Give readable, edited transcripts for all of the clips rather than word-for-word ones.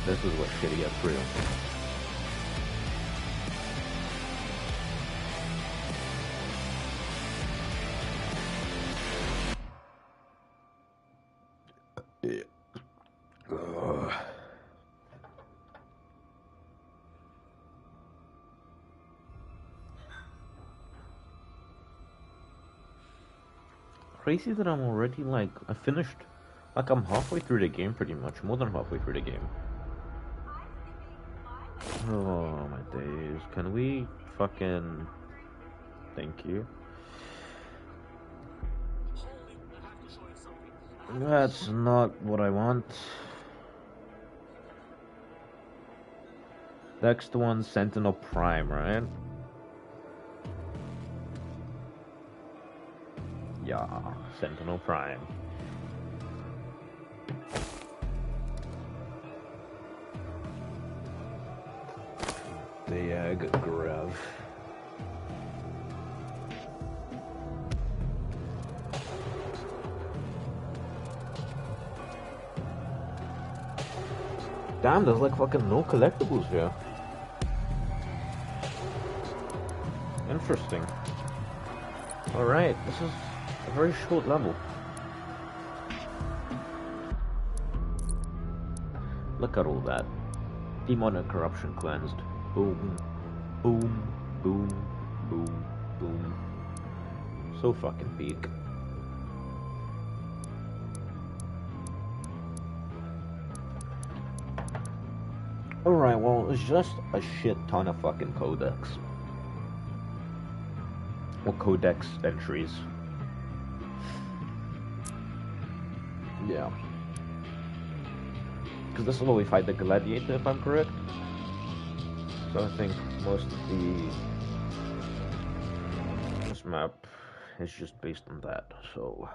This is what shitty gets real. Crazy that I'm already I finished, I'm halfway through the game pretty much, more than halfway through the game. Oh my days, can we fucking, thank you. That's not what I want. Next one, Sentinel Prime, right? Yeah, Sentinel Prime. The Grav. Damn, there's fucking no collectibles here. Interesting. Alright, this is a very short level. Look at all that. Demon and corruption cleansed. Boom, boom, boom, boom, boom. So fucking peak. Alright, well, it's just a shit ton of fucking codex. Or codex entries. Yeah. Because this is where we fight the gladiator, if I'm correct. So I think most of this map is just based on that, so...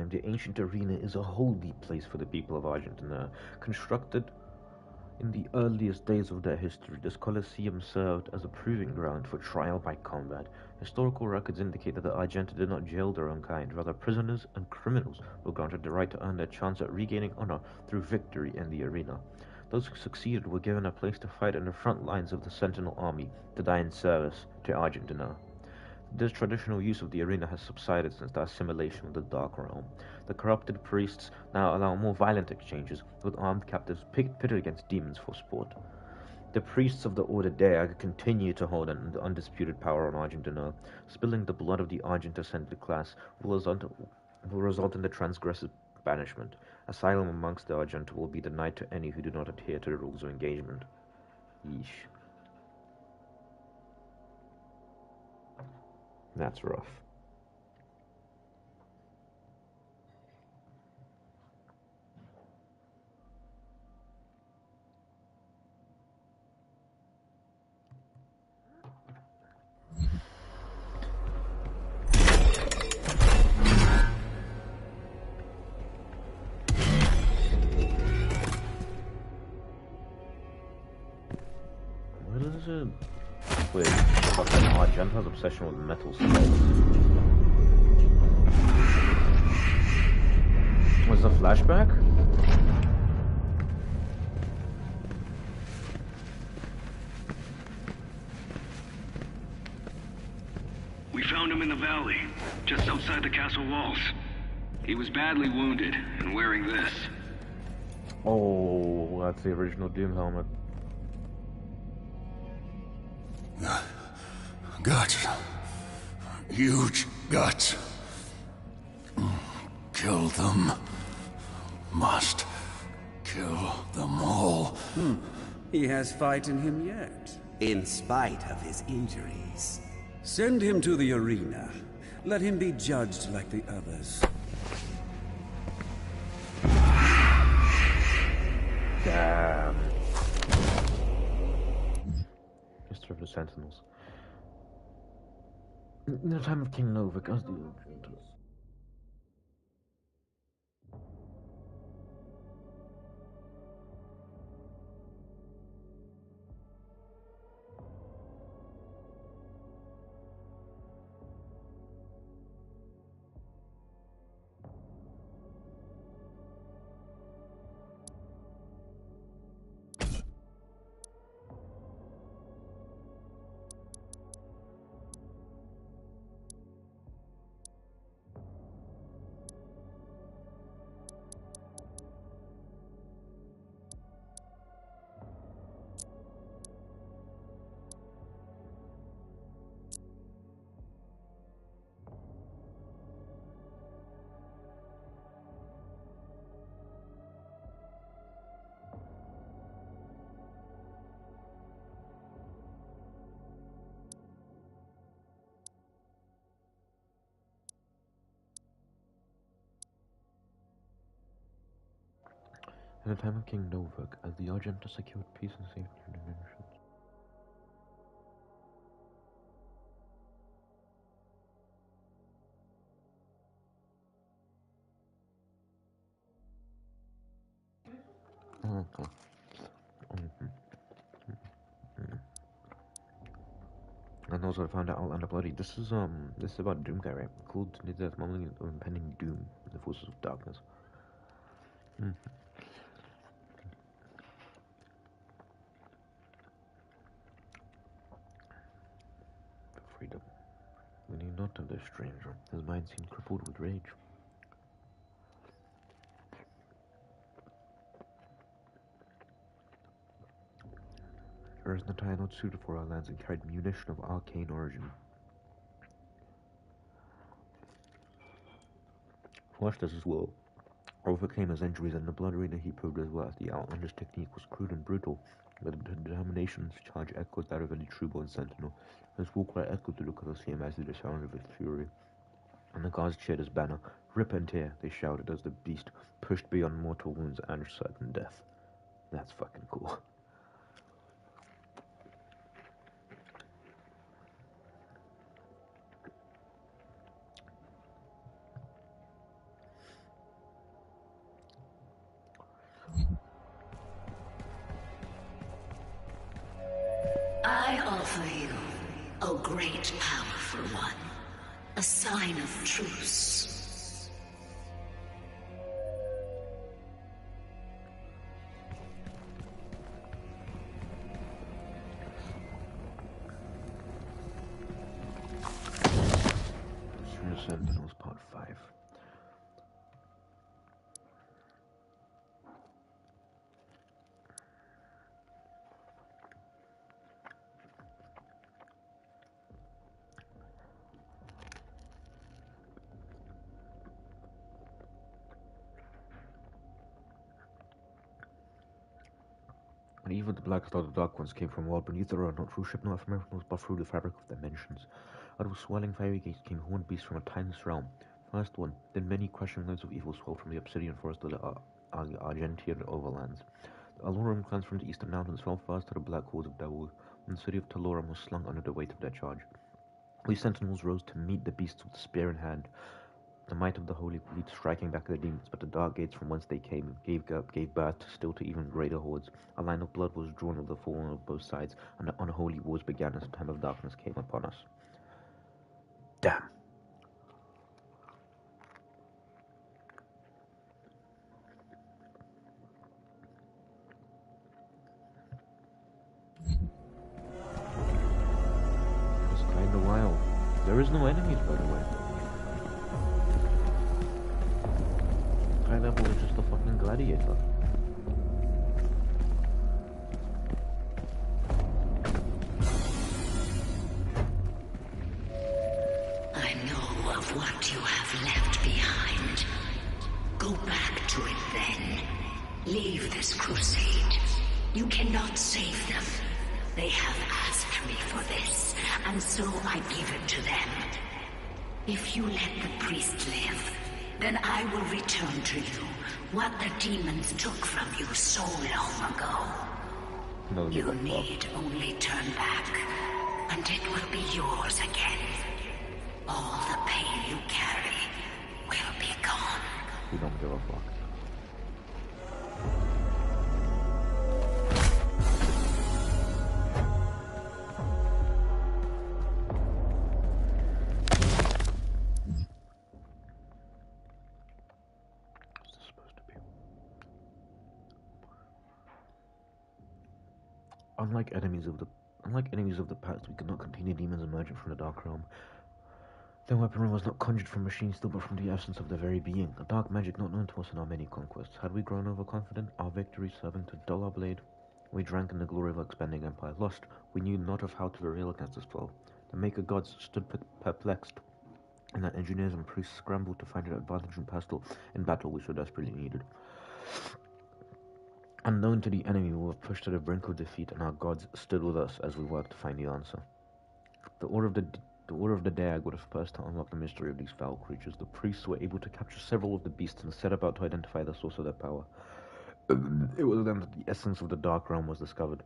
The ancient arena is a holy place for the people of Argentina. Constructed in the earliest days of their history, this Colosseum served as a proving ground for trial by combat. Historical records indicate that the Argenta did not jail their own kind. Rather, prisoners and criminals were granted the right to earn their chance at regaining honor through victory in the arena. Those who succeeded were given a place to fight in the front lines of the Sentinel Army, to die in service to Argentina. This traditional use of the arena has subsided since the assimilation with the Dark Realm. The corrupted priests now allow more violent exchanges, with armed captives pitted against demons for sport. The priests of the Order Dea continue to hold an undisputed power on Argentina. Spilling the blood of the Argent-ascended class will result in the transgressive banishment. Asylum amongst the Argenta will be denied to any who do not adhere to the rules of engagement. Yeesh. That's rough. What is it? Wait, fucking Argenta's obsession with metal skulls. Was the flashback? found him in the valley, just outside the castle walls. He was badly wounded and wearing this. Oh, that's the original Doom helmet. Guts. Huge guts. Kill them. Must kill them all. He has fight in him yet. In spite of his injuries. Send him to the arena. Let him be judged like the others. Damn. History of the Sentinels. In the time of King Novik, as the In the time of King Novik, as the Argenta secured peace and safety in dimensions. Okay. And also I found out Outlander Bloody. This is about Doom guy, right? Called to death mumbling of impending doom in the forces of darkness. Freedom. We need not of this stranger. His mind seemed crippled with rage. There is not tie not suited for our lands and carried munition of arcane origin. Flushed as his will, overcame his injuries, and the blood arena he proved as well as the Outlander's technique was crude and brutal, but the determination's charge echoed that of any true-born sentinel. His war cry echoed through the Colosseum as did the sound of his fury. And the guards cheered his banner. Rip and tear, they shouted as the beast pushed beyond mortal wounds and certain death. That's fucking cool. I offer you, O great powerful one, a sign of truce. Sentinels Part 5. And even the Black Star, the Dark Ones, came from world beneath the road, not through ship nor ephemerals, but through the fabric of dimensions. Out of swelling fiery gates came horned beasts from a timeless realm. First one, then many crushing loads of evil swelled from the obsidian forest of the Argentian overlands. The Alorum clans from the eastern mountains fell fast to the black halls of devils, and the city of Talorum was slung under the weight of their charge. We sentinels rose to meet the beasts with spear in hand, the might of the holy fleet striking back the demons, but the dark gates from whence they came gave birth still to even greater hordes. A line of blood was drawn of the fallen of both sides, and the unholy wars began as the time of darkness came upon us. Damn. It's kinda wild. There is no enemies, by the way. High level is just a fucking gladiator. I know of what you have left behind. Go back to it then. Leave this crusade. You cannot save them. They have asked me for this, and so I give it to them. If you let the priest live, then I will return to you what the demons took from you so long ago. No, You need only turn back, and it will be yours again. All the pain you carry will be gone. We don't give a fuck. What's this supposed to be? Unlike enemies of the past, we could not continue demons emerging from the Dark Realm. Their weaponry was not conjured from machine steel, but from the essence of their very being, a dark magic not known to us in our many conquests. Had we grown overconfident, our victory serving to dull our blade? We drank in the glory of our expanding empire. Lost, we knew not of how to prevail against this foe. The Maker Gods stood perplexed, and our engineers and priests scrambled to find an advantage in battle we so desperately needed. Unknown to the enemy, we were pushed to the brink of defeat, and our gods stood with us as we worked to find the answer. The Order of the Daeg were the first to unlock the mystery of these foul creatures. The priests were able to capture several of the beasts and set about to identify the source of their power. It was then that the essence of the Dark Realm was discovered.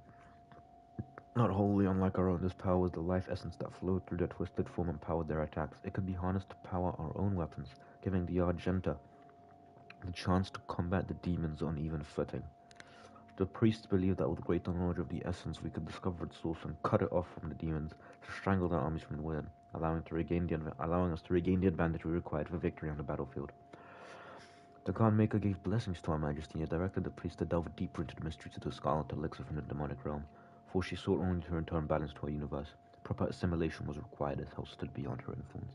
Not wholly unlike our own, this power was the life essence that flowed through their twisted form and powered their attacks. It could be harnessed to power our own weapons, giving the Argenta the chance to combat the demons on even footing. The priests believed that with greater knowledge of the essence, we could discover its source and cut it off from the demons to strangle their armies from within, allowing us to regain the advantage we required for victory on the battlefield. The Khan Maker gave blessings to our Majesty and directed the priest to delve deeper into the mysteries of the Scarlet Elixir from the demonic realm, for she sought only to return balance to our universe. Proper assimilation was required as hell stood beyond her influence.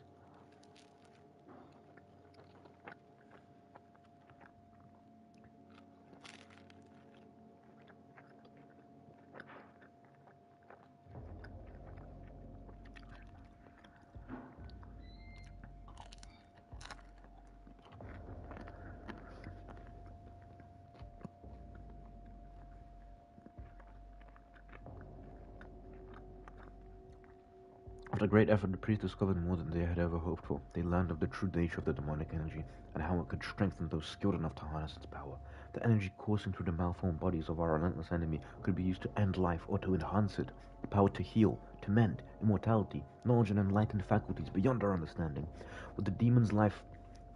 After great effort, the priests discovered more than they had ever hoped for. They learned of the true nature of the demonic energy, and how it could strengthen those skilled enough to harness its power. The energy coursing through the malformed bodies of our relentless enemy could be used to end life or to enhance it. The power to heal, to mend, immortality, knowledge and enlightened faculties beyond our understanding. With the demon's life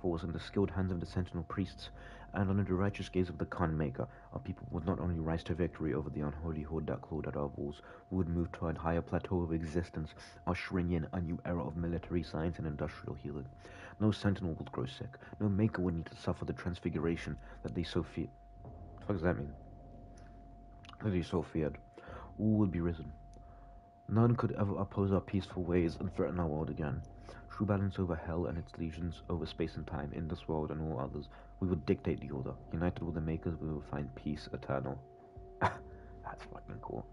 force in the skilled hands of the sentinel priests, and under the righteous gaze of the Khan Maker, our people would not only rise to victory over the unholy horde that clawed at our walls, we would move to a higher plateau of existence, ushering in a new era of military science and industrial healing. No sentinel would grow sick, no Maker would need to suffer the transfiguration that they so feared. What the fuck does that mean? That they so feared. All would be risen. None could ever oppose our peaceful ways and threaten our world again. True balance over hell and its legions, over space and time, in this world and all others. We would dictate the order. United with the Makers, we will find peace eternal. That's fucking cool.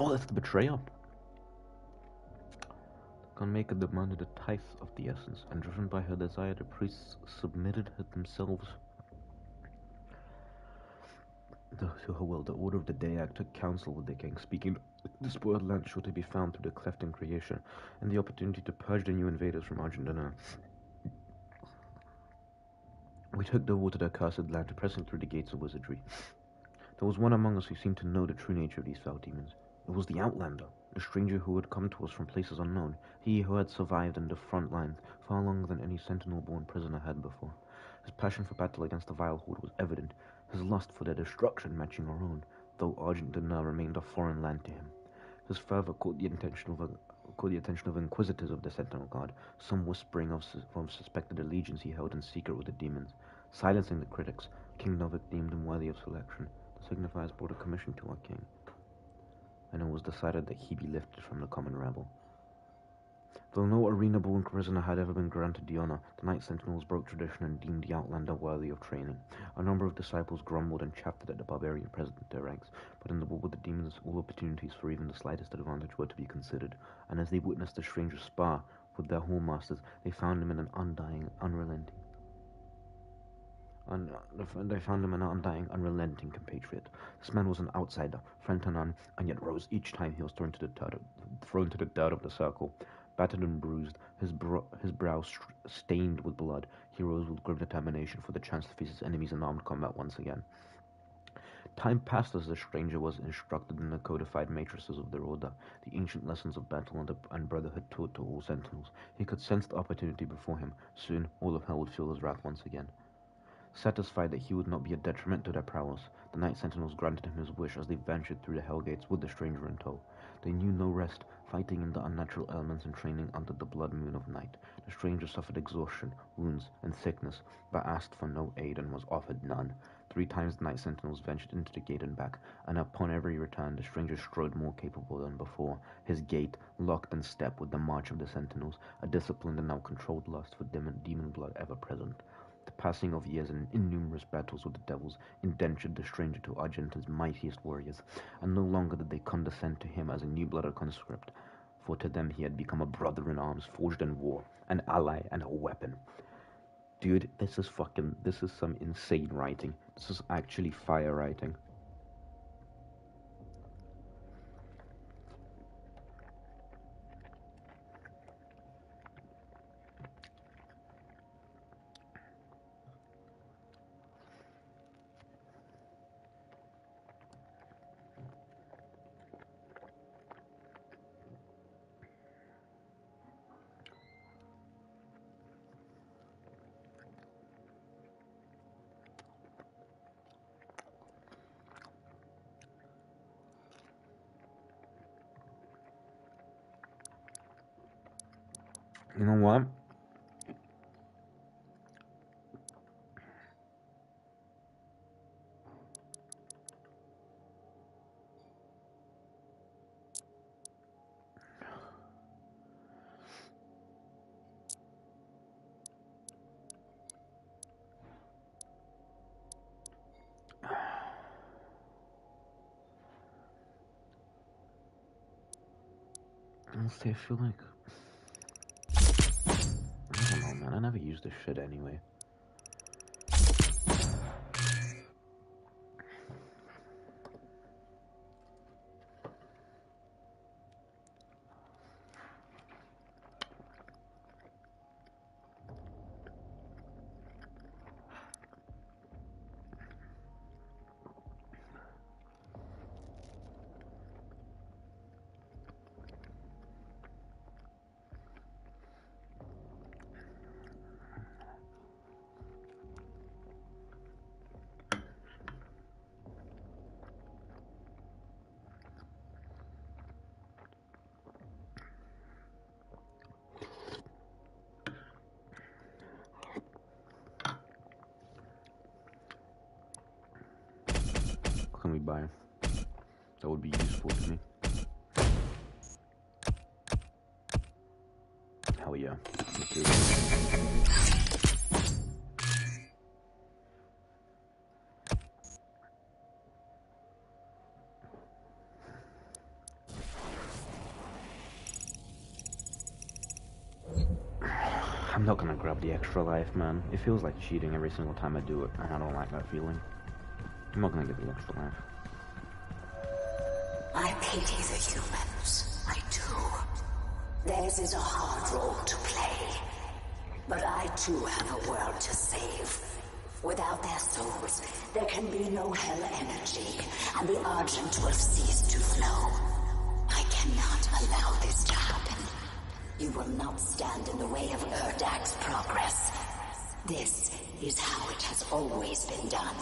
Oh, that's the betrayer. The Khan Maker demanded a tithe of the essence, and driven by her desire, the priests submitted themselves to her will. The Order of the Daeg took counsel with the king, speaking, the spoiled land sure to be found through the cleft in creation, and the opportunity to purge the new invaders from Argentina. We took the war to the accursed land, pressing through the gates of wizardry. There was one among us who seemed to know the true nature of these foul demons. It was the Outlander, the stranger who had come to us from places unknown, he who had survived in the front lines far longer than any Sentinel-born prisoner had before. His passion for battle against the vile horde was evident, his lust for their destruction matching our own, though Argent D'Na remained a foreign land to him. His fervor caught the attention of inquisitors of the Sentinel Guard, some whispering of suspected allegiance he held in secret with the demons. Silencing the critics, King Novik deemed him worthy of selection. The signifiers brought a commission to our king, and it was decided that he be lifted from the common rabble. Though no arena-born prisoner had ever been granted the honor, the Knight Sentinels broke tradition and deemed the Outlander worthy of training. A number of disciples grumbled and chafed at the barbarian present in their ranks, but in the war with the demons, all opportunities for even the slightest advantage were to be considered, and as they witnessed the stranger spar with their hallmasters, they found him an undying, unrelenting compatriot. This man was an outsider, friend to none, and yet rose each time he was thrown to the dirt of the circle. Battered and bruised, his brow stained with blood, he rose with grim determination for the chance to face his enemies in armed combat once again. Time passed as the stranger was instructed in the codified matrices of their order, the ancient lessons of battle and brotherhood taught to all sentinels. He could sense the opportunity before him. Soon, all of hell would feel his wrath once again. Satisfied that he would not be a detriment to their prowess, the Knight Sentinels granted him his wish as they ventured through the Hell Gates with the stranger in tow. They knew no rest, fighting in the unnatural elements and training under the blood moon of night. The stranger suffered exhaustion, wounds, and sickness, but asked for no aid and was offered none. 3 times the Knight Sentinels ventured into the gate and back, and upon every return the stranger strode more capable than before, his gait locked in step with the march of the Sentinels, a disciplined and now controlled lust for demon blood ever present. The passing of years and innumerous battles with the devils indentured the stranger to Argenta's mightiest warriors, and no longer did they condescend to him as a new-blooded conscript, for to them he had become a brother in arms forged in war, an ally and a weapon. Dude, this is some insane writing. This is actually fire writing. You know what? Honestly, I feel like... I don't know, man. I never use this shit anyway. Can we buy? That would be useful to me. Hell yeah. I'm not gonna grab the extra life, man. It feels like cheating every single time I do it, and I don't like that feeling. I'm not gonna get the extra life. I pity the humans. I do. Theirs is a hard role to play. But I too have a world to save. Without their souls, there can be no hell energy, and the Argent will cease to flow. I cannot allow this to happen. You will not stand in the way of Erdak's progress. This is how it has always been done.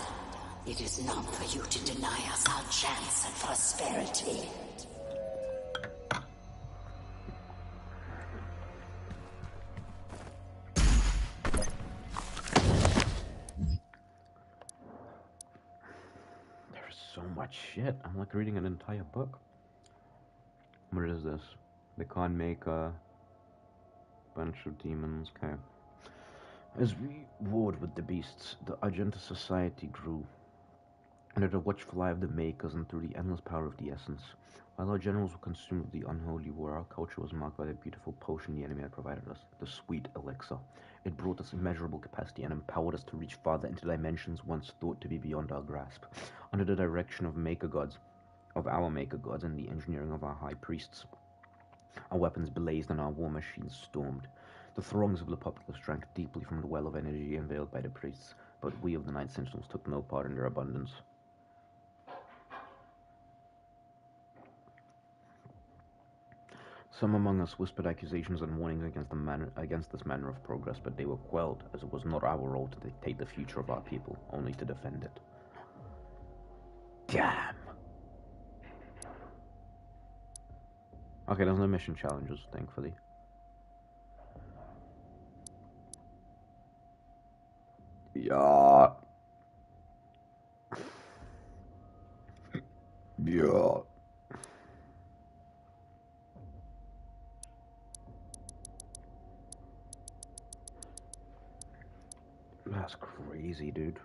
It is not for you to deny us our chance at prosperity. There's so much shit. I'm like reading an entire book. What is this? They can't make a bunch of demons. Okay. As we warred with the beasts, the Argenta society grew. Under the watchful eye of the Makers and through the endless power of the Essence. While our generals were consumed with the unholy war, our culture was marked by the beautiful potion the enemy had provided us, the sweet elixir. It brought us immeasurable capacity and empowered us to reach farther into dimensions once thought to be beyond our grasp. Under the direction of our Maker Gods, and the engineering of our high priests, our weapons blazed and our war machines stormed. The throngs of the populace drank deeply from the well of energy unveiled by the priests, but we of the Night Sentinels took no part in their abundance. Some among us whispered accusations and warnings against this manner of progress, but they were quelled, as it was not our role to dictate the future of our people, only to defend it. Damn! Okay, there's no mission challenges, thankfully. Yeah. Yeah. That's crazy, dude.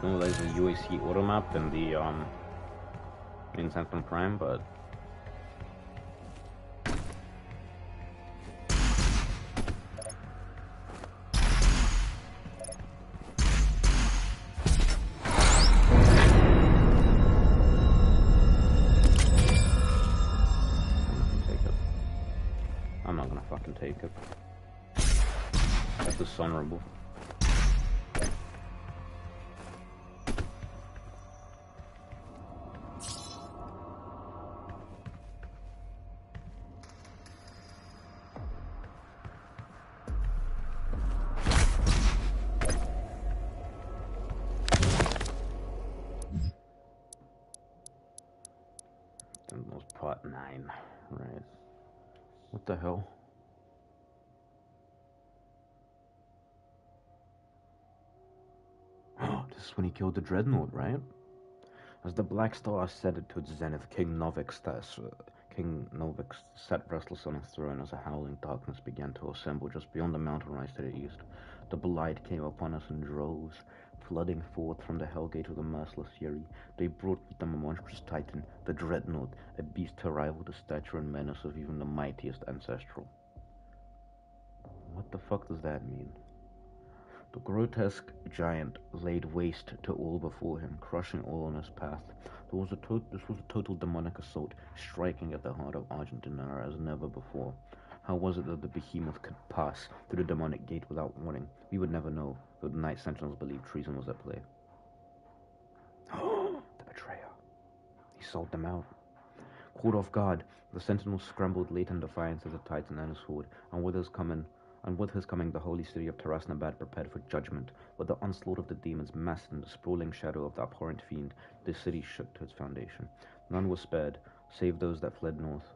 Oh, there's a UAC auto map in the in Sentinel Prime, but I'm not gonna fucking take it. That's dishonorable. Part 9, right? What the hell? This is when he killed the Dreadnought, right? As the Black Star ascended to its zenith, King Novik sat restless on his throne as a howling darkness began to assemble just beyond the mountain rise to the east. The Blight came upon us in droves, flooding forth from the Hellgate with a merciless fury. They brought with them a monstrous titan, the Dreadnought, a beast to rival the stature and menace of even the mightiest Ancestral. What the fuck does that mean? The grotesque giant laid waste to all before him, crushing all on his path. This was a total demonic assault, striking at the heart of Argent Dinara as never before. How was it that the behemoth could pass through the demonic gate without warning? We would never know, though the Night Sentinels believed treason was at play. The betrayer. He sold them out. Caught off guard, the Sentinels scrambled late in defiance as the Titan and his horde, and with his coming, And with his coming, the holy city of Tarasnabad prepared for judgment. With the onslaught of the demons massed in the sprawling shadow of the abhorrent fiend, the city shook to its foundation. None was spared, save those that fled north.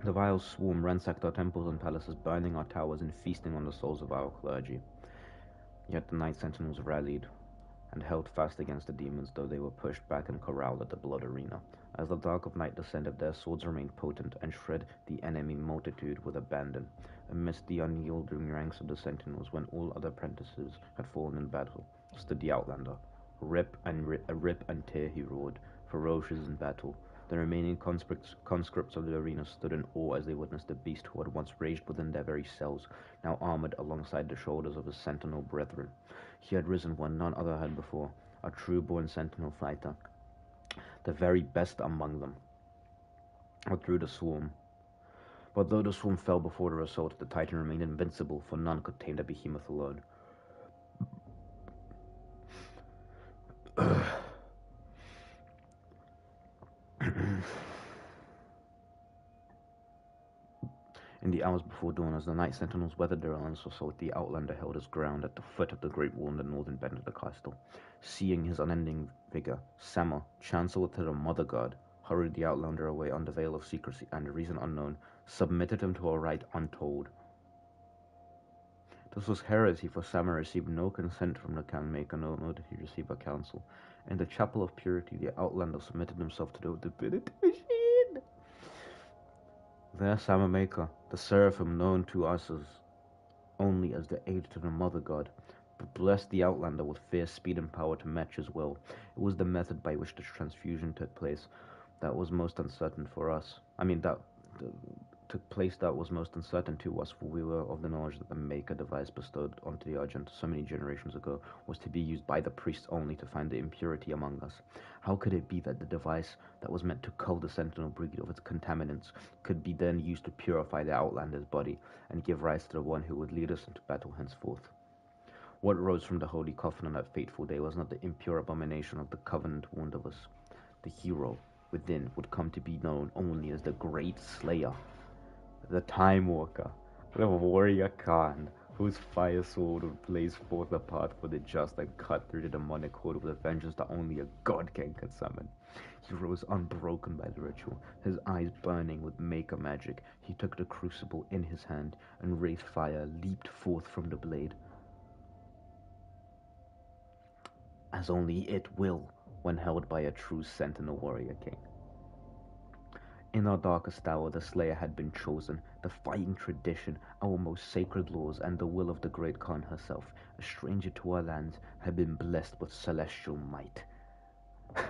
The vile swarm ransacked our temples and palaces, burning our towers and feasting on the souls of our clergy. Yet the Night Sentinels rallied and held fast against the demons, though they were pushed back and corralled at the blood arena. As the dark of night descended, their swords remained potent and shred the enemy multitude with abandon. Amidst the unyielding ranks of the Sentinels, when all other apprentices had fallen in battle, stood the Outlander. Rip and tear he roared, ferocious in battle. The remaining conscripts of the arena stood in awe as they witnessed the beast who had once raged within their very cells, now armored alongside the shoulders of his sentinel brethren. He had risen when none other had before, a true-born sentinel fighter, the very best among them. Outthrew the swarm. But though the swarm fell before the assault, the Titan remained invincible, for none could tame the behemoth alone. In the hours before dawn, as the Night Sentinels weathered their onslaught, the Outlander held his ground at the foot of the great wall in the northern bend of the castle. Seeing his unending vigor, Sama, Chancellor to the Mother God, hurried the Outlander away under veil of secrecy and reason unknown, submitted him to a rite untold. This was heresy, for Sama received no consent from the Kingmaker, nor did he receive a counsel. In the Chapel of Purity, the Outlander submitted himself to the divinity machine. There Sama Maker, the seraphim known to us only as the aid to the Mother God, blessed the Outlander with fierce speed and power to match his will. It was the method by which the transfusion took place that was most uncertain for us. That was most uncertain to us, for we were of the knowledge that the Maker device bestowed onto the Argent so many generations ago was to be used by the priests only to find the impurity among us. How could it be that the device that was meant to cull the Sentinel breed of its contaminants could be then used to purify the Outlander's body and give rise to the one who would lead us into battle henceforth? What rose from the holy coffin on that fateful day was not the impure abomination of the covenant warned of us. The hero within would come to be known only as the Great Slayer, the Time Walker, the warrior Khan, whose fire sword would blaze forth the path for the just and cut through the demonic horde with a vengeance that only a god can summon. He rose unbroken by the ritual, his eyes burning with Maker magic. He took the crucible in his hand, and wraith fire leaped forth from the blade, as only it will when held by a true Sentinel warrior king. In our darkest hour, the Slayer had been chosen, defying tradition, our most sacred laws, and the will of the great Khan herself. A stranger to our lands, had been blessed with celestial might. It's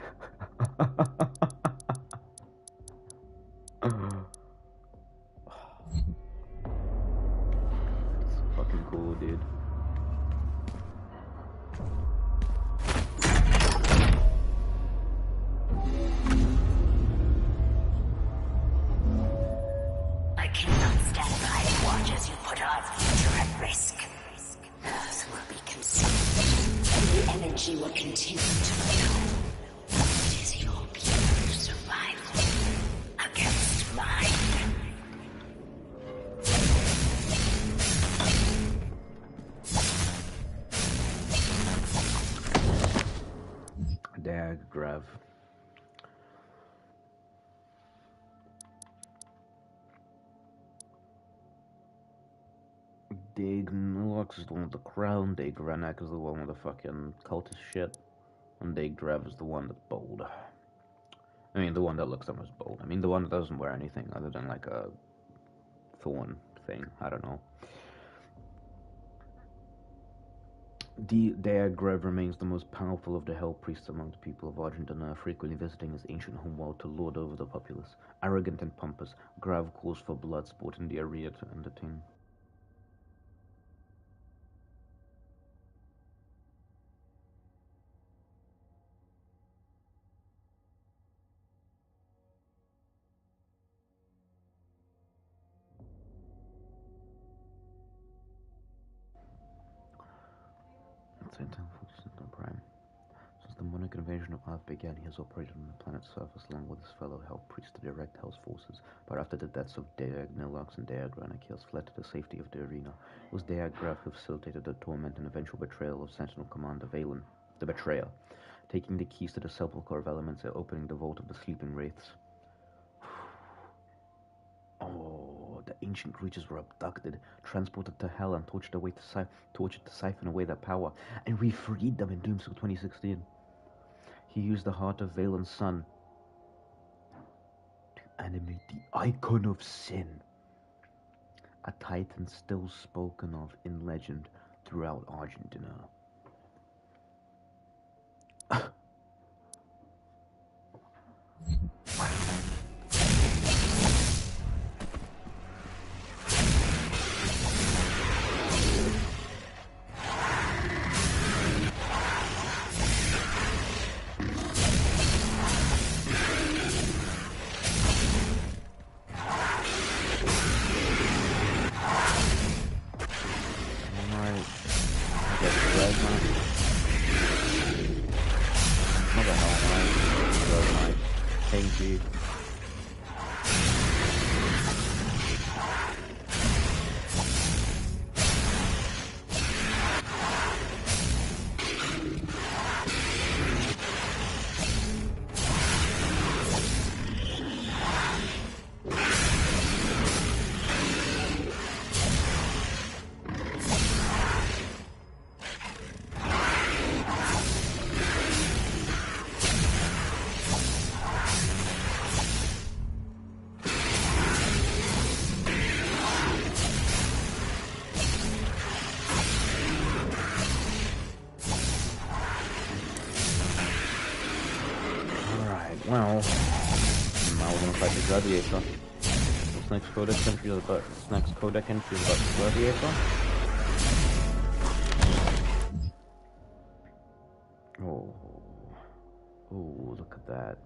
fucking cool, dude. She will continue to know it is your pure survival against mine. Grav. Nulux is the one with the crown, Granak is the one with the fucking cultist shit, and Grav is the one that's bold. I mean, the one that looks the most bold. I mean, the one that doesn't wear anything other than like a thorn thing. I don't know. Grav remains the most powerful of the Hell Priests among the people of Argentina, frequently visiting his ancient homeworld to lord over the populace. Arrogant and pompous, Grav calls for blood sport in the area to entertain. Prime. Since the demonic invasion invasion of Earth began, he has operated on the planet's surface along with his fellow Hell Priests to direct Hell's forces, but after the deaths of Deag, Nilox, and Deagra, Anakiels fled to the safety of the arena. It was Deagra who facilitated the torment and eventual betrayal of Sentinel Commander Valen, the Betrayer, taking the keys to the sepulchre of elements and opening the vault of the sleeping wraiths. Oh, the ancient creatures were abducted, transported to Hell, and tortured to siphon away their power, and we freed them in Doomsday 2016. He used the heart of Valen's son to animate the icon of sin, a titan still spoken of in legend throughout Argentina. Well, now we're gonna fight the Gladiator. This next Codex entry is about the Gladiator. Oh, look at that.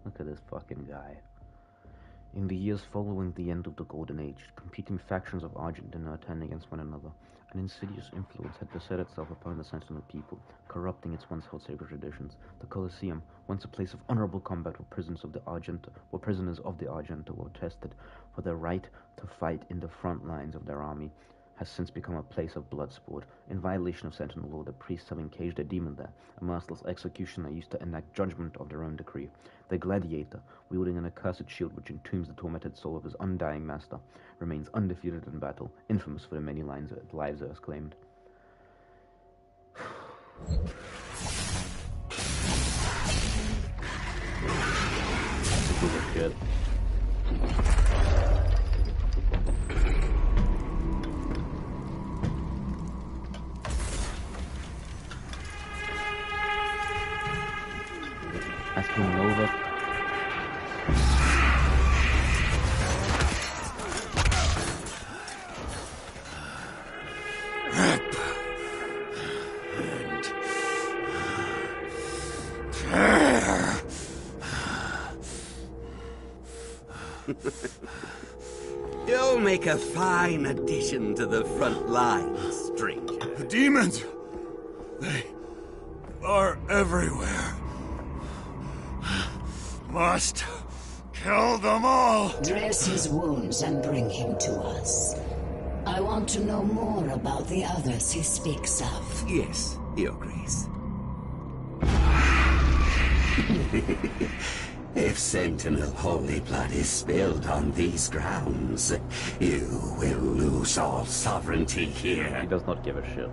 Look at this fucking guy. In the years following the end of the Golden Age, competing factions of Argentina turned against one another. An insidious influence had beset itself upon the Sentinel people, corrupting its once held sacred traditions. The Colosseum, once a place of honorable combat where prisoners of the Argenta were tested for their right to fight in the front lines of their army, has since become a place of blood sport. In violation of Sentinel law, the priests have encaged a demon there, a merciless executioner used to enact judgment of their own decree. The Gladiator, wielding an accursed shield which entombs the tormented soul of his undying master, remains undefeated in battle, infamous for the many lives it has claimed. Shit. Asking Nova. You'll make a fine addition to the front lines, stranger. The demons! They are everywhere. Must kill them all! Dress his wounds and bring him to us. I want to know more about the others he speaks of. Yes, Your Grace. If Sentinel holy blood is spilled on these grounds, you will lose all sovereignty here. He does not give a shit.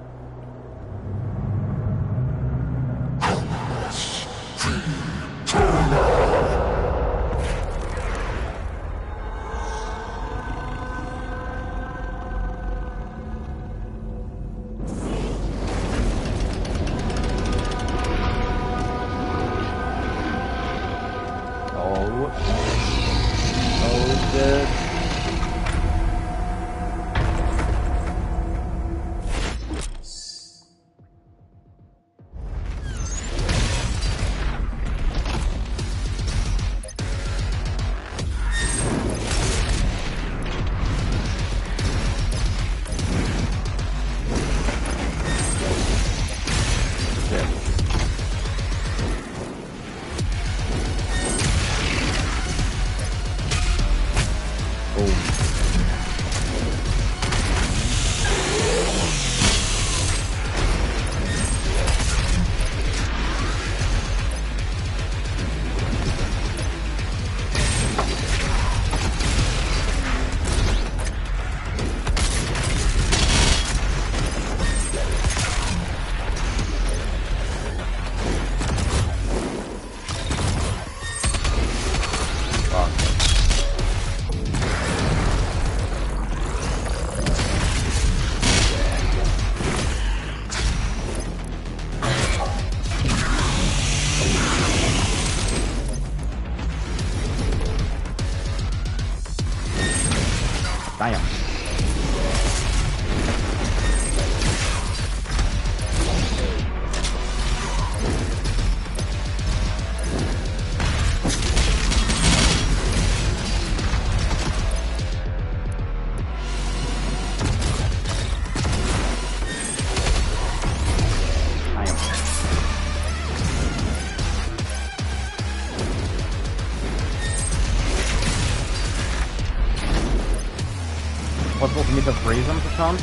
Damn. Possible for me to freeze him for some?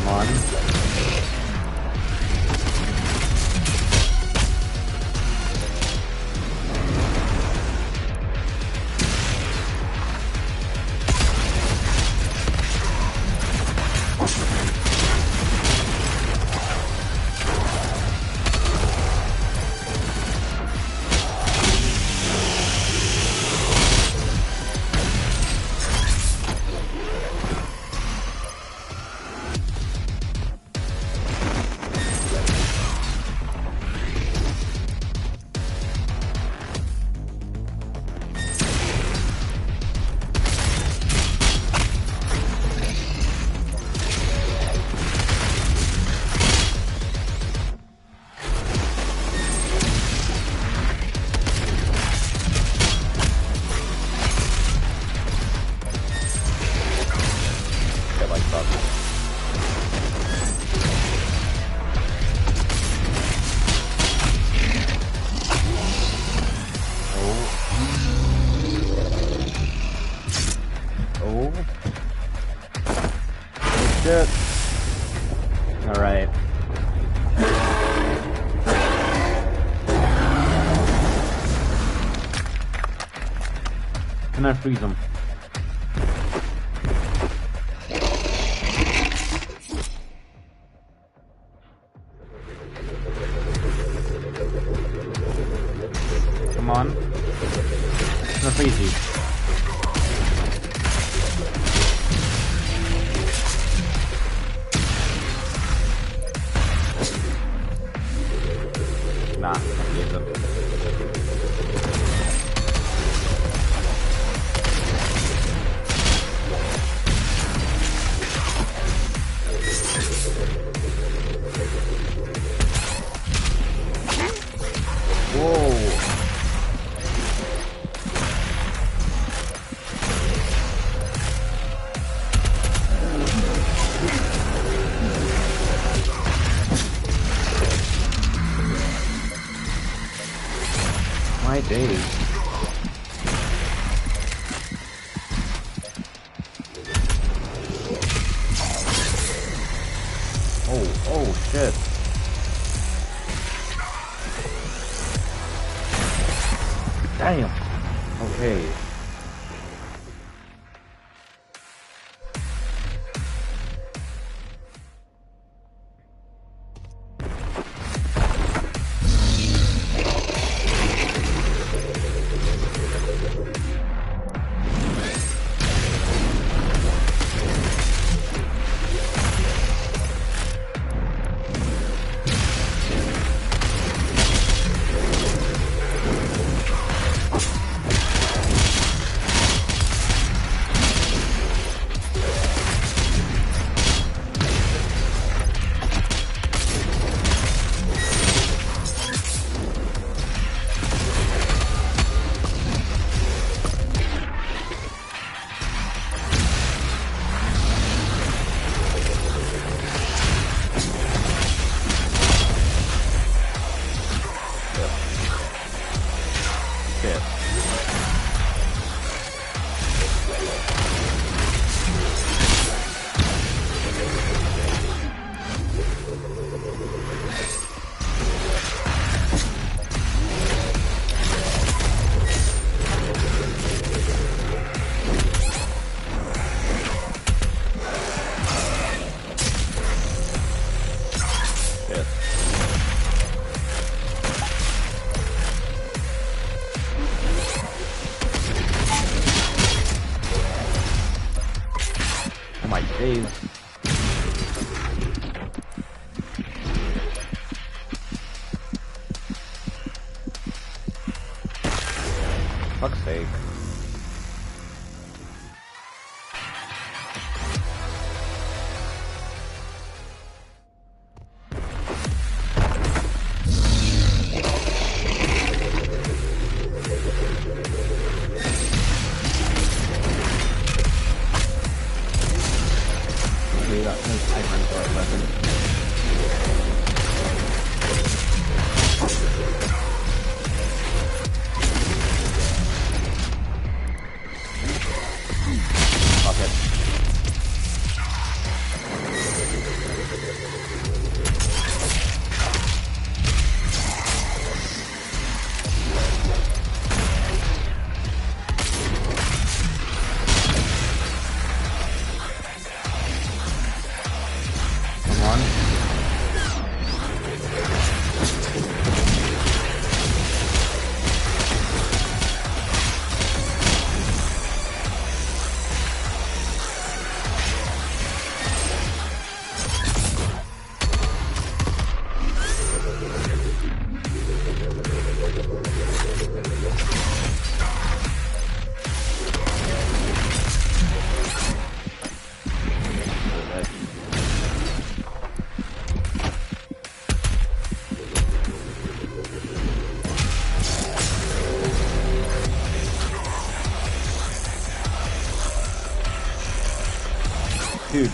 Come on. Shit. Alright. Can I freeze him? Come on. Can I freeze you? Nah, can't use it. Whoa. My days. Oh shit. Damn. Okay. fuck's sake. Dude.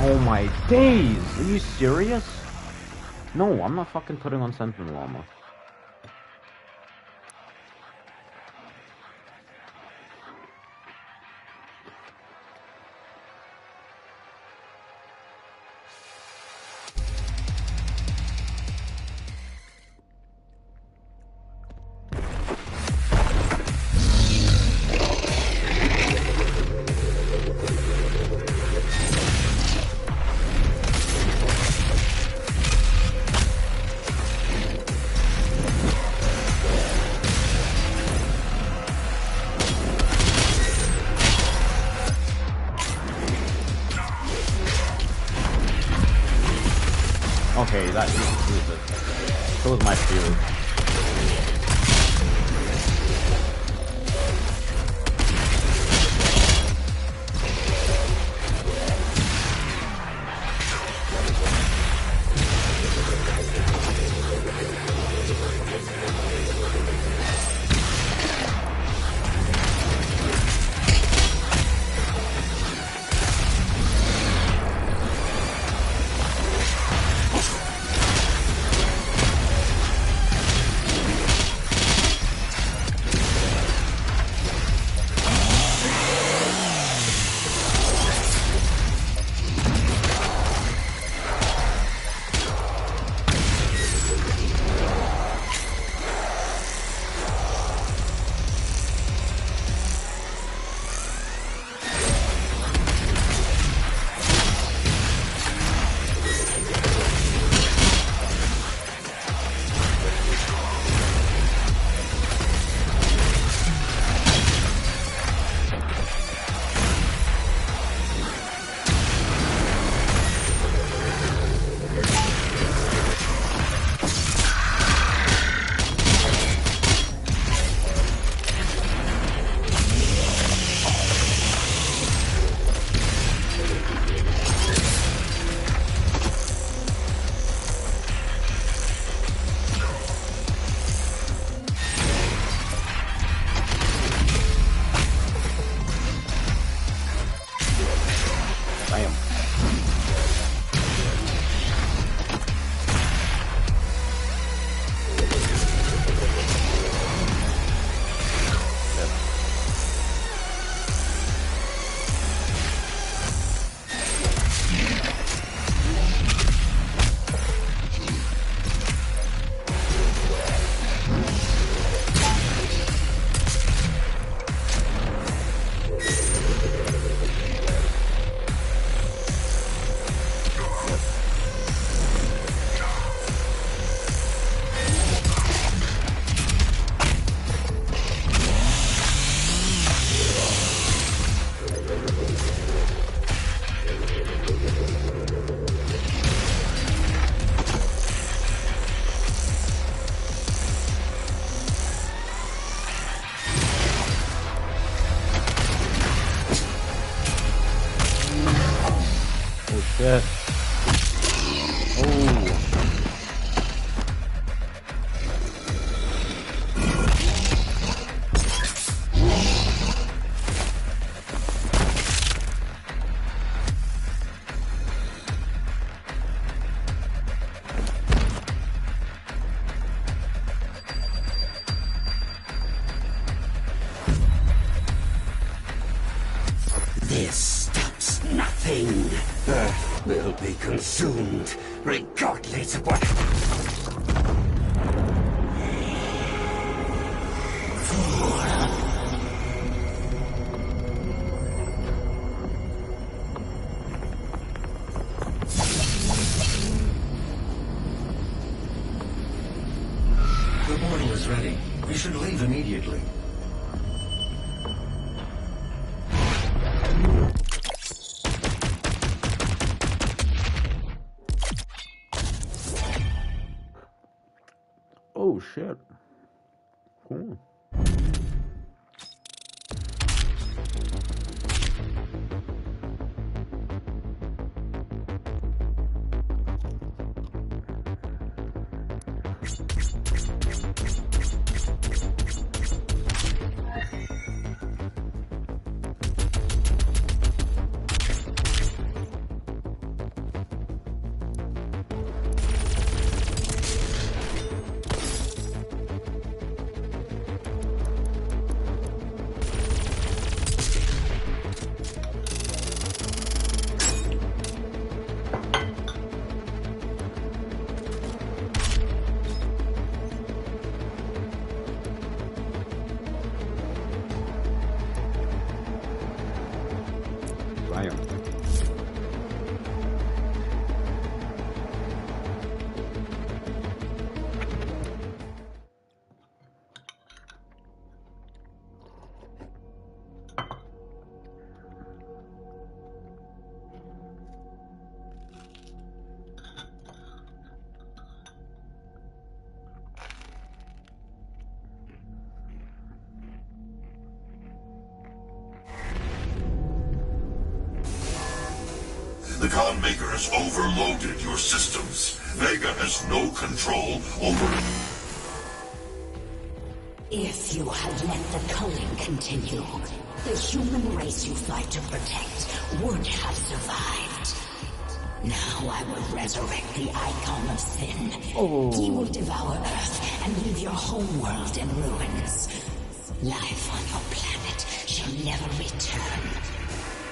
Oh my days! Are you serious? No, I'm not fucking putting on Sentinel armor. Okay, that Jesus. So was my shield. This stops nothing. Earth will be consumed, regardless of what... The portal is ready. We should leave immediately. Oh shit. Cool. The Khan Maker has overloaded your systems. Vega has no control over it. If you had let the culling continue, the human race you fight to protect would have survived. Now I will resurrect the Icon of Sin. He will devour Earth and leave your home world in ruins. Life on your planet shall never return.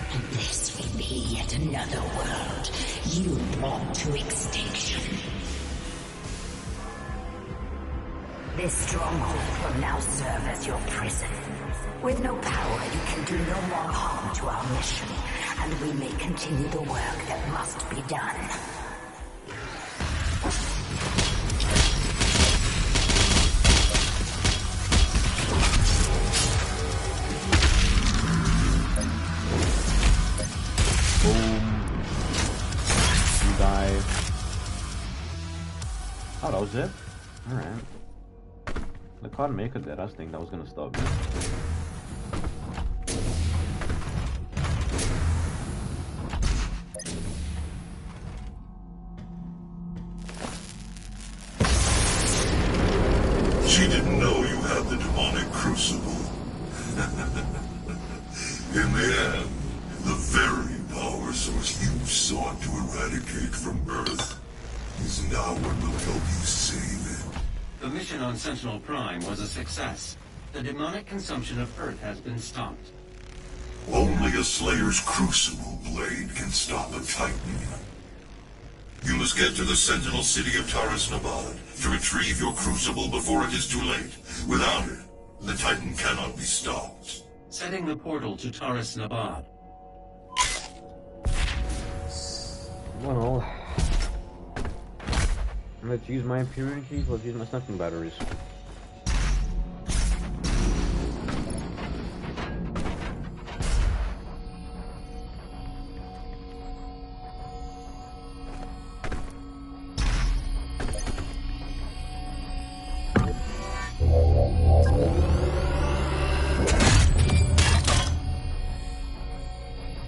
And this will be yet another world you brought to extinction. This stronghold will now serve as your prison. With no power, you can do no more harm to our mission, and we may continue the work that must be done. Oh, that was it? Alright. The Khan Maker did. I was thinking that was gonna stop me. She didn't know you had the demonic crucible. In the end, the very power source you sought to eradicate from Earth is now what will help you save it. The mission on Sentinel Prime was a success. The demonic consumption of Earth has been stopped. Only a Slayer's Crucible blade can stop a Titan. You must get to the Sentinel city of Taras Nabad to retrieve your Crucible before it is too late. Without it, the Titan cannot be stopped. Setting the portal to Taras Nabad. Well, let's use my Imperial keys, let's use my snuffing batteries.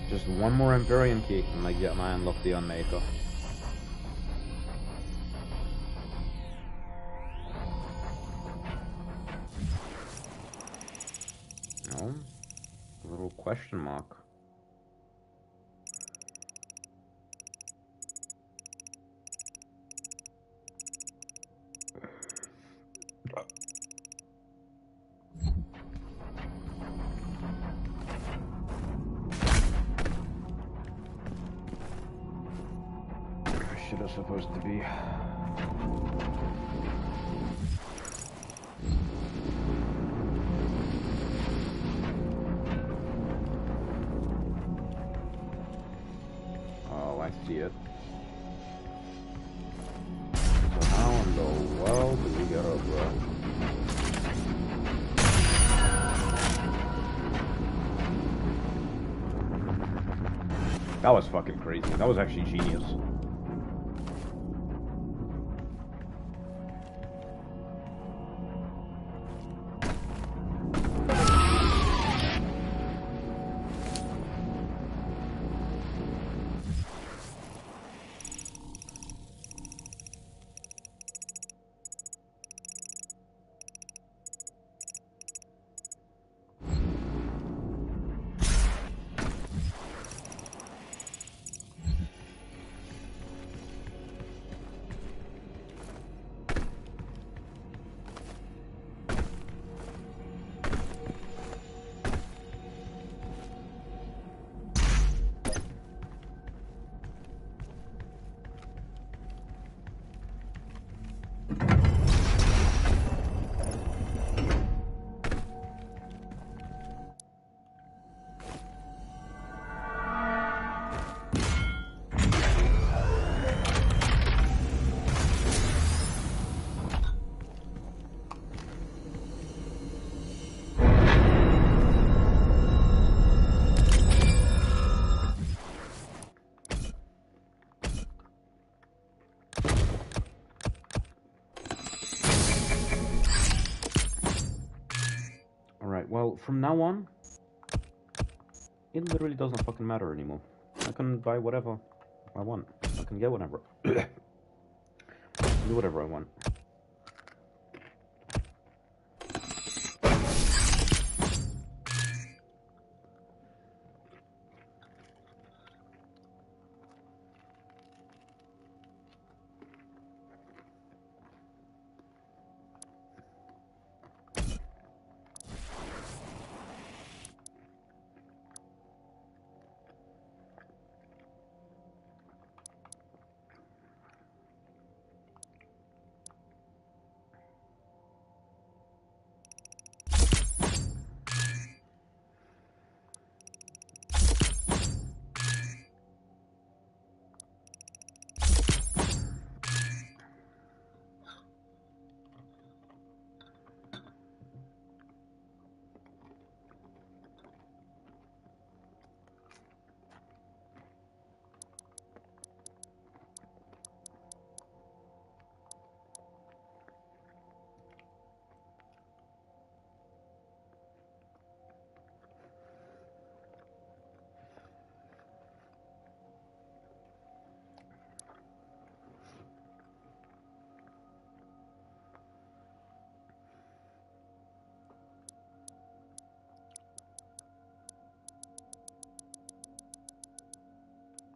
Just one more Empyrean key and I get my Unlock the Unmaker. question mark. Shit is supposed to be. Oh, I see it. So how in the world do we get over? That was fucking crazy. That was actually genius. Well, from now on, it literally doesn't fucking matter anymore. I can buy whatever I want. I can get whatever. Do whatever I want.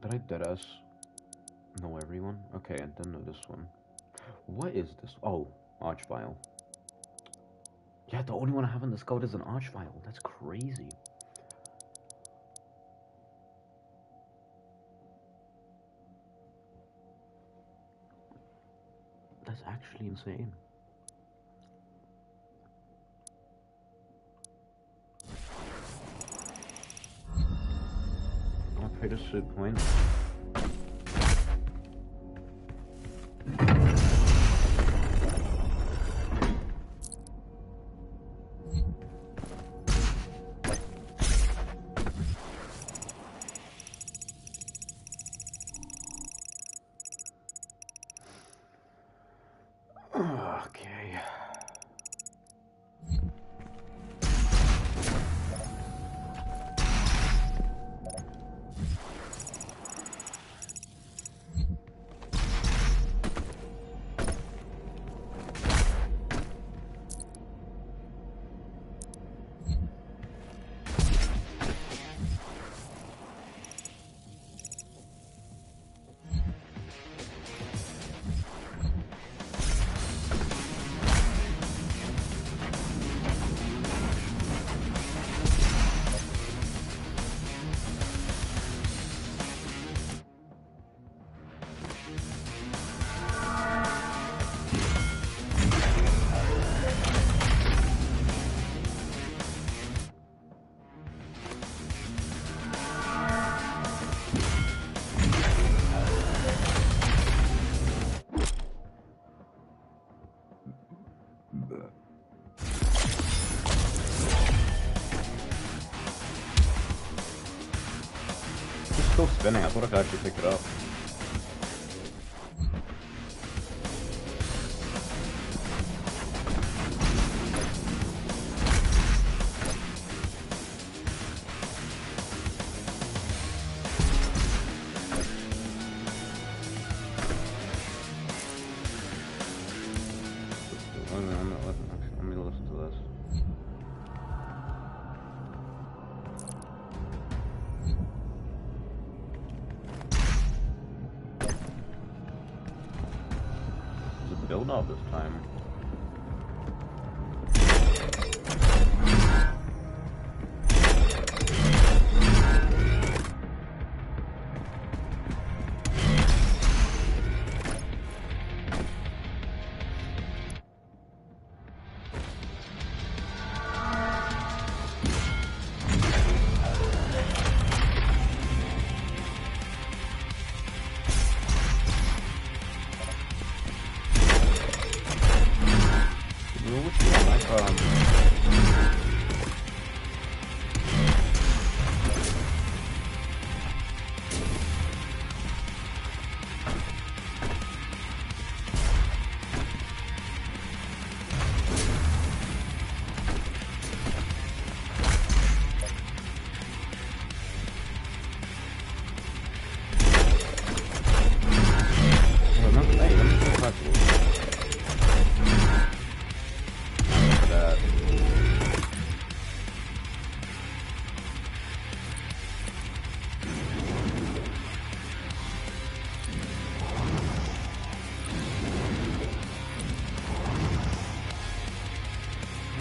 Did I deadass know everyone? Okay, I didn't know this one. What is this? Oh, Archvile. Yeah, the only one I have in the scout is an Archvile. That's crazy. That's actually insane. I'll pay the suit point. Okay. spinning. I thought I could actually pick it up. Let me listen to this. There's a build-up this time.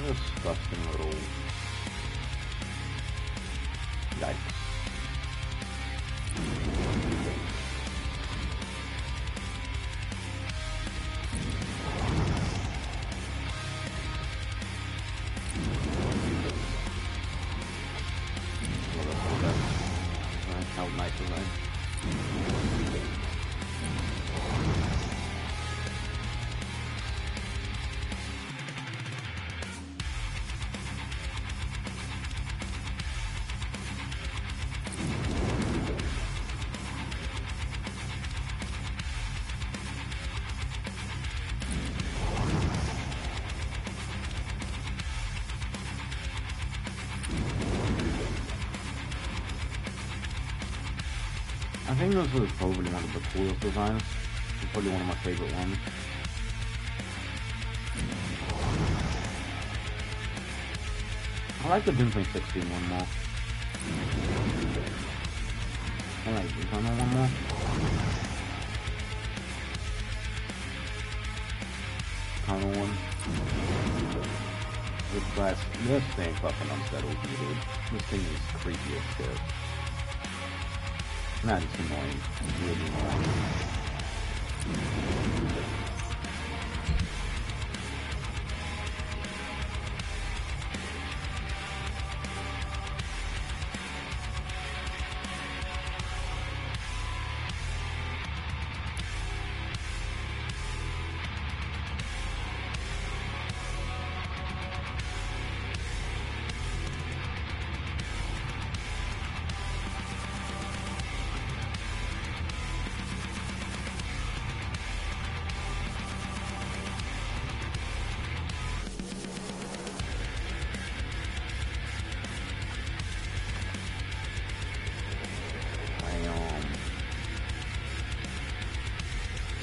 Disgusting little yikes. How nice is that? I think this is probably one of the coolest designs. It's probably one of my favorite ones. I like the Doomsday 16 one more. I like the Eternal one more. Eternal one. This thing fucking unsettles me, dude. This thing is creepy as shit. Nah, it's annoying. It's really annoying.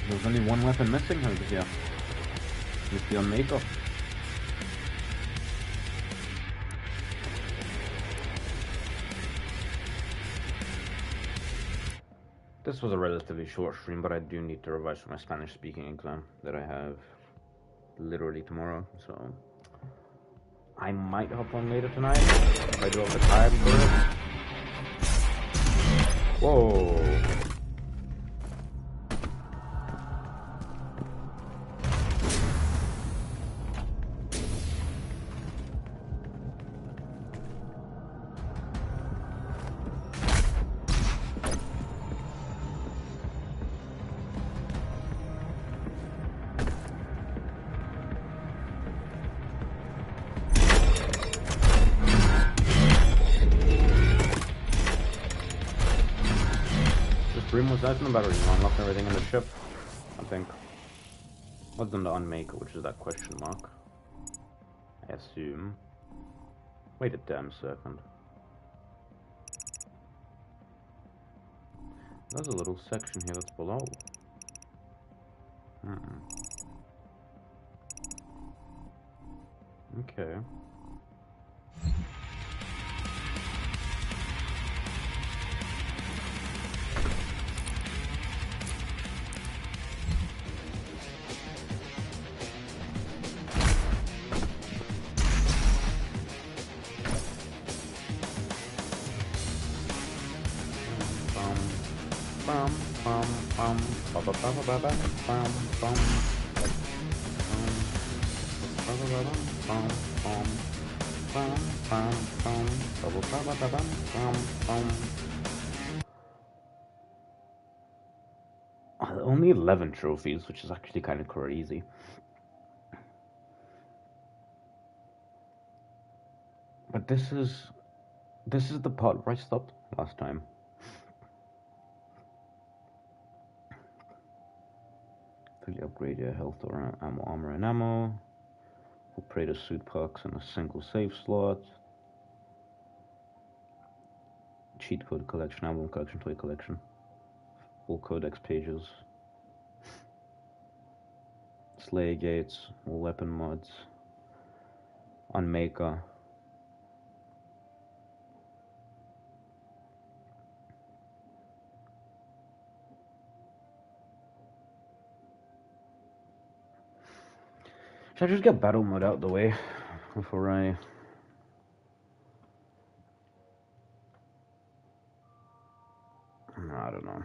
There's only one weapon missing over here. With the Omega. This was a relatively short stream, but I do need to revise for my Spanish speaking exam that I have literally tomorrow, so I might hop on later tonight if I do have the time for it. Whoa. was that in the battery? You unlocked everything in the ship, I think. What's in the unmaker, which is that question mark? I assume. Wait a damn second. There's a little section here that's below. Okay. Only 11 trophies, which is actually kind of crazy. But this is the part where I stopped last time. Fully upgrade your health or armor and ammo. Upgrade a suit perks in a single save slot. Cheat code collection, album collection, toy collection. All codex pages. Slayer gates, all weapon mods. Unmaker. Should I just get battle mode out of the way before I... I don't know.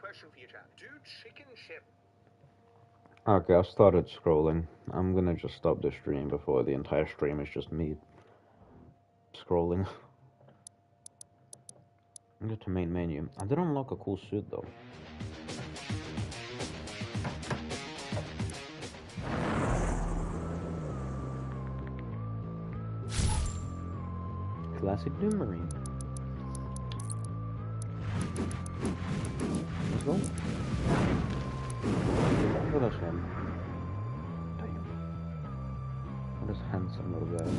Question for you, chap. Do chicken ship? Okay, I started scrolling. I'm gonna just stop the stream before the entire stream is just me scrolling. Get to main menu. I did unlock a cool suit though. Classic Doom Marine. Let's go. Look at him. Damn. What is handsome over there?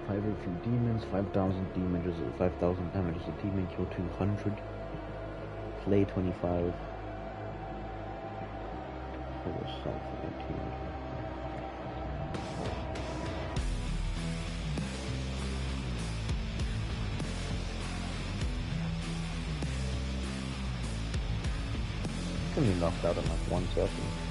500 from demons, 5,000 damage as a 5,000 damage as a demon, kill 200. Play 25. For yourself, 18. Can be knocked out in like 1 second.